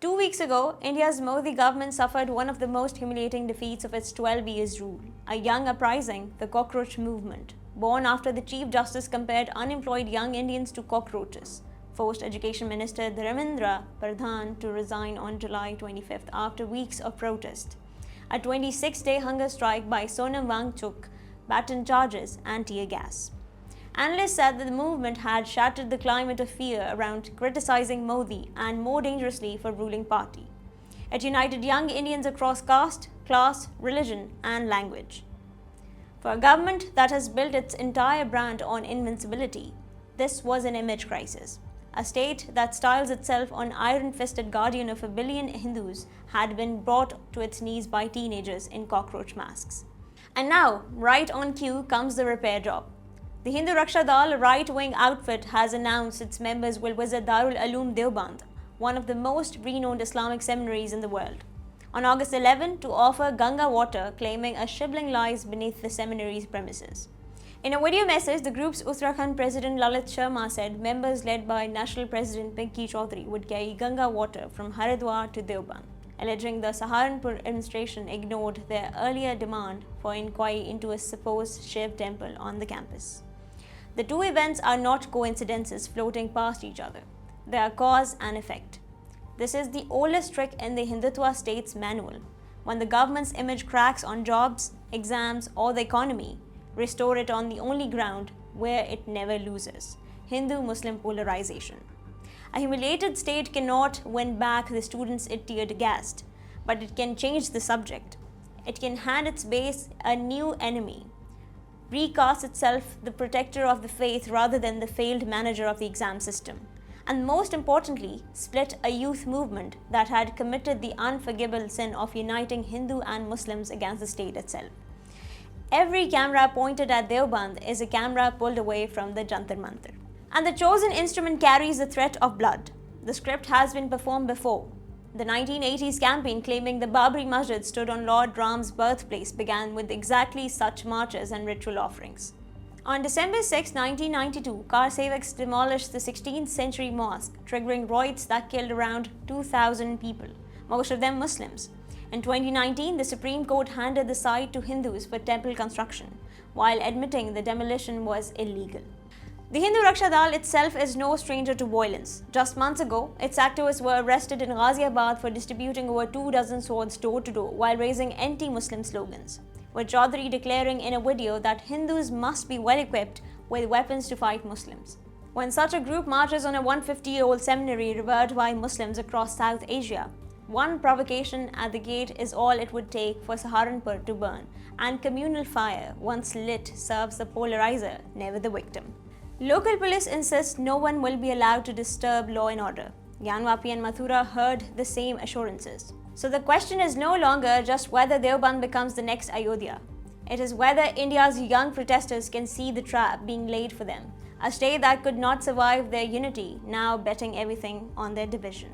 2 weeks ago, India's Modi government suffered one of the most humiliating defeats of its 12 years rule, a young uprising, the cockroach movement, born after the Chief Justice compared unemployed young Indians to cockroaches, forced Education Minister Dharmendra Pradhan to resign on July 25th after weeks of protest. A 26-day hunger strike by Sonam Wangchuk, baton charges and tear gas. Analysts said that the movement had shattered the climate of fear around criticizing Modi and, more dangerously, for ruling party. It united young Indians across caste, class, religion and language. For a government that has built its entire brand on invincibility, this was an image crisis. A state that styles itself an iron-fisted guardian of a billion Hindus had been brought to its knees by teenagers in cockroach masks. And now, right on cue, comes the repair job. The Hindu Raksha Dal right-wing outfit has announced its members will visit Darul Uloom Deoband, one of the most renowned Islamic seminaries in the world, on August 11 to offer Ganga water, claiming a Shivling lies beneath the seminary's premises. In a video message, the group's Uttarakhand President Lalit Sharma said members led by National President Pinky Chaudhary would carry Ganga water from Haridwar to Deoband, alleging the Saharanpur administration ignored their earlier demand for inquiry into a supposed Shiv temple on the campus. The two events are not coincidences floating past each other. They are cause and effect. This is the oldest trick in the Hindutva state's manual. When the government's image cracks on jobs, exams, or the economy, restore it on the only ground where it never loses: Hindu-Muslim polarization. A humiliated state cannot win back the students it teared gassed, but it can change the subject. It can hand its base a new enemy, recast itself the protector of the faith rather than the failed manager of the exam system, and most importantly, split a youth movement that had committed the unforgivable sin of uniting Hindu and Muslims against the state itself. Every camera pointed at Deoband is a camera pulled away from the Jantar Mantar. And the chosen instrument carries the threat of blood. The script has been performed before. The 1980s campaign claiming the Babri Masjid stood on Lord Ram's birthplace began with exactly such marches and ritual offerings. On December 6, 1992, car Sevaks demolished the 16th century mosque, triggering riots that killed around 2,000 people, most of them Muslims. In 2019, the Supreme Court handed the site to Hindus for temple construction, while admitting the demolition was illegal. The Hindu Raksha Dal itself is no stranger to violence. Just months ago, its activists were arrested in Ghaziabad for distributing over 24 swords door to door while raising anti-Muslim slogans, with Chaudhary declaring in a video that Hindus must be well equipped with weapons to fight Muslims. When such a group marches on a 150-year-old seminary revered by Muslims across South Asia, one provocation at the gate is all it would take for Saharanpur to burn, and communal fire, once lit, serves the polarizer, never the victim. Local police insist no one will be allowed to disturb law and order. Gyanvapi and Mathura heard the same assurances. So the question is no longer just whether Deoband becomes the next Ayodhya. It is whether India's young protesters can see the trap being laid for them, a state that could not survive their unity, now betting everything on their division.